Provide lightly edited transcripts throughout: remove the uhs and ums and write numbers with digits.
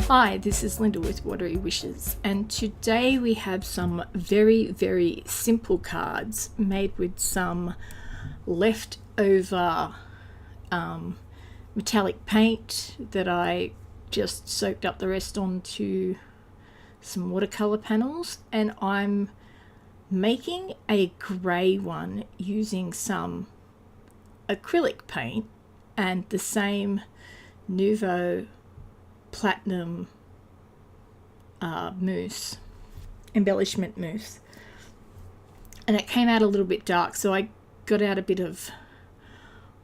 Hi, this is Linda with Watery Wishes, and today we have some very simple cards made with some leftover metallic paint that I just soaked up the rest onto some watercolor panels, and I'm making a grey one using some acrylic paint and the same Nouveau Platinum mousse, embellishment mousse, and it came out a little bit dark, so I got out a bit of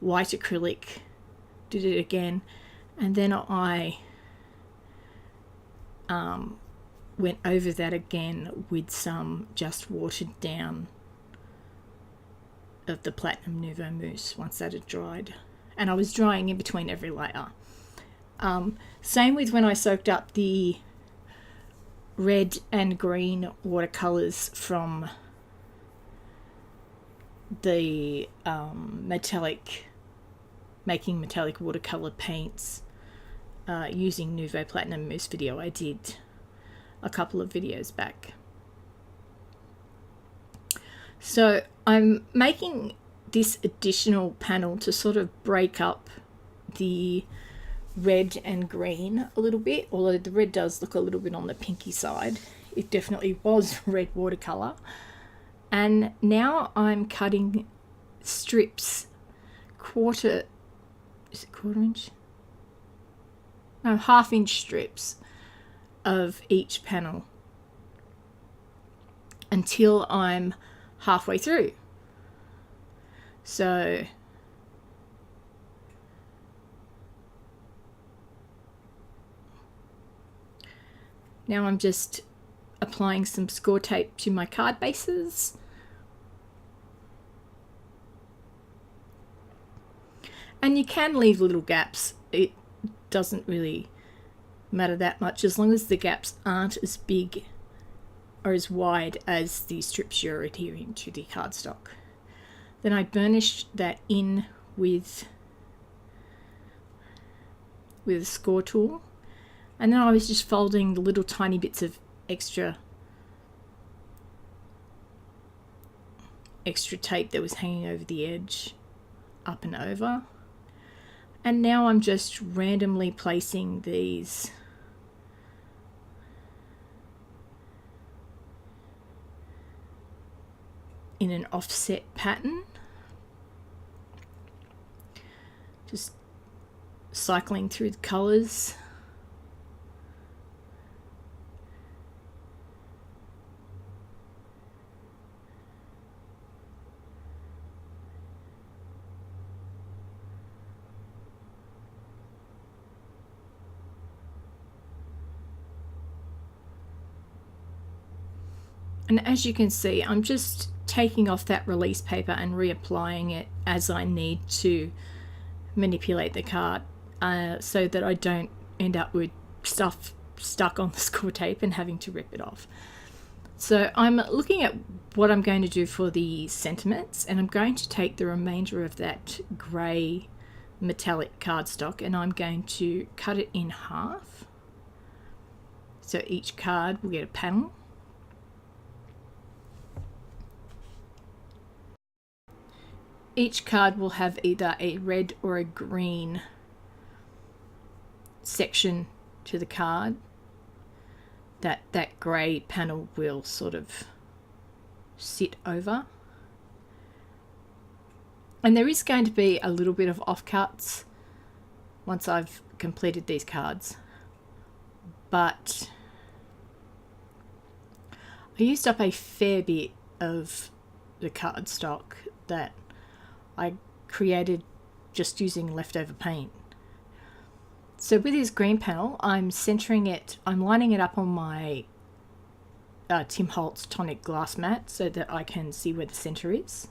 white acrylic, did it again, and then I went over that again with some just watered down of the Platinum Nouveau mousse once that had dried, and I was drying in between every layer. Same with when I soaked up the red and green watercolors from the making metallic watercolor paints using Nouveau Platinum mousse video I did a couple of videos back. So I'm making this additional panel to sort of break up the red and green a little bit, although the red does look a little bit on the pinky side. It definitely was red watercolor. And now I'm cutting strips, quarter inch? No, half-inch strips of each panel until I'm halfway through. So now I'm just applying some score tape to my card bases. And you can leave little gaps. It doesn't really matter that much as long as the gaps aren't as big or as wide as the strips you're adhering to the cardstock. Then I burnished that in with a score tool. And then I was just folding the little tiny bits of extra tape that was hanging over the edge up and over. And now I'm just randomly placing these in an offset pattern. Just cycling through the colours. And as you can see, I'm just taking off that release paper and reapplying it as I need to manipulate the card so that I don't end up with stuff stuck on the score tape and having to rip it off. So I'm looking at what I'm going to do for the sentiments, and I'm going to take the remainder of that grey metallic cardstock and I'm going to cut it in half. So each card will get a panel. Each card will have either a red or a green section to the card that grey panel will sort of sit over. And there is going to be a little bit of offcuts once I've completed these cards, but I used up a fair bit of the cardstock that I created just using leftover paint. So with this green panel, I'm centering it, I'm lining it up on my Tim Holtz tonic glass mat so that I can see where the center is.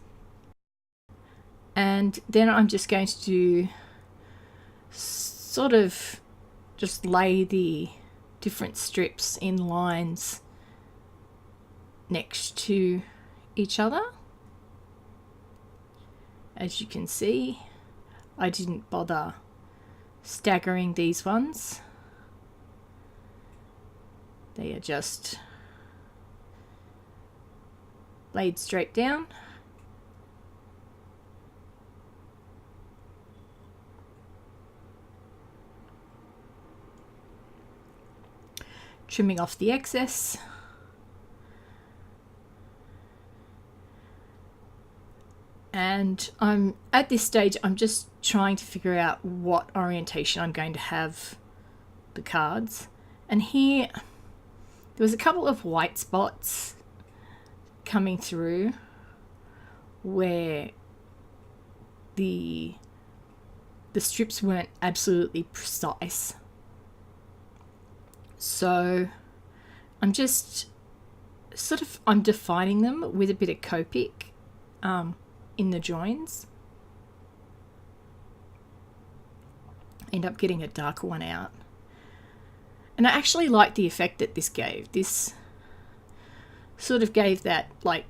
And then I'm just going to sort of just lay the different strips in lines next to each other. As you can see, I didn't bother staggering these ones. They are just laid straight down. Trimming off the excess. And I'm at this stage, I'm just trying to figure out what orientation I'm going to have the cards. And here there was a couple of white spots coming through where the strips weren't absolutely precise. So I'm just I'm defining them with a bit of Copic in the joins. End up getting a darker one out. And I actually like the effect that this gave. This sort of gave that like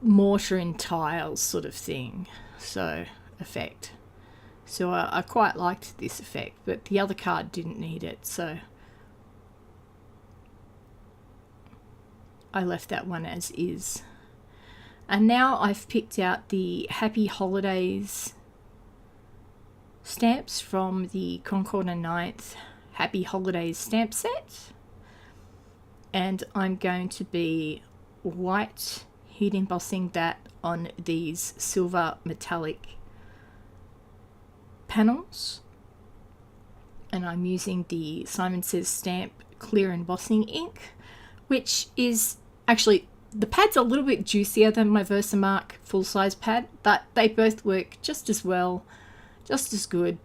mortar and tiles sort of thing, so effect. So I quite liked this effect, but the other card didn't need it, so I left that one as is. And now I've picked out the Happy Holidays stamps from the Concord and 9th Happy Holidays stamp set. And I'm going to be white heat embossing that on these silver metallic panels. And I'm using the Simon Says Stamp clear embossing ink, which is actually, the pad's a little bit juicier than my Versamark full-size pad, but they both work just as well, just as good.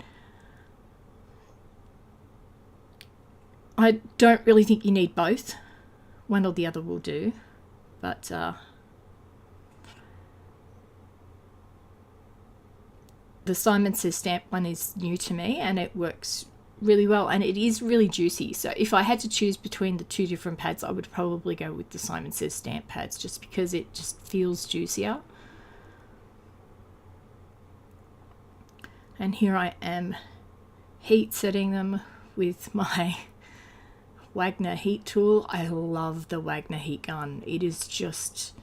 I don't really think you need both. One or the other will do, but the Simon Says Stamp one is new to me and it works really well, and it is really juicy. So if I had to choose between the two different pads, I would probably go with the Simon Says Stamp pads, just because it just feels juicier. And here I am heat setting them with my Wagner heat tool. I love the Wagner heat gun. It is just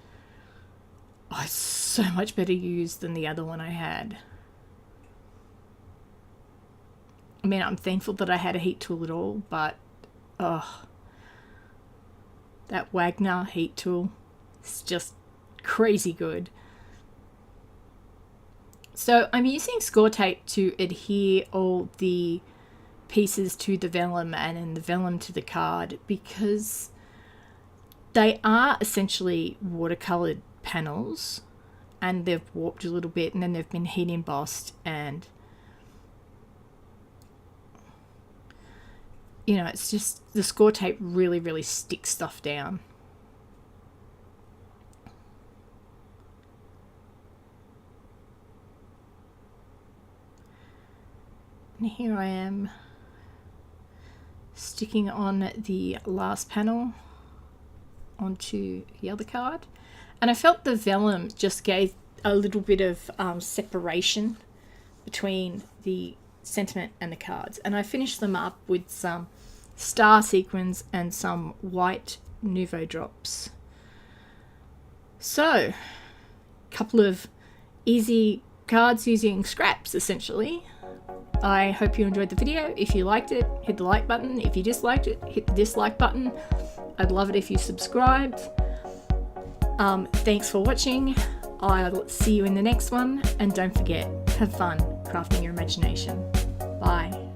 it's so much better used than the other one I had. I mean, I'm thankful that I had a heat tool at all, but that Wagner heat tool is just crazy good. So I'm using score tape to adhere all the pieces to the vellum and then the vellum to the card, because they are essentially watercolored panels and they've warped a little bit and then they've been heat embossed, and you know, it's just the score tape really sticks stuff down. And here I am sticking on the last panel onto the other card, and I felt the vellum just gave a little bit of separation between the sentiment and the cards, and I finished them up with some star sequins and some white Nouveau drops. So a couple of easy cards using scraps essentially. I hope you enjoyed the video. If you liked it, hit the like button. If you disliked it, hit the dislike button. I'd love it if you subscribed. Thanks for watching. I'll see you in the next one, and don't forget, have fun crafting your imagination. Bye.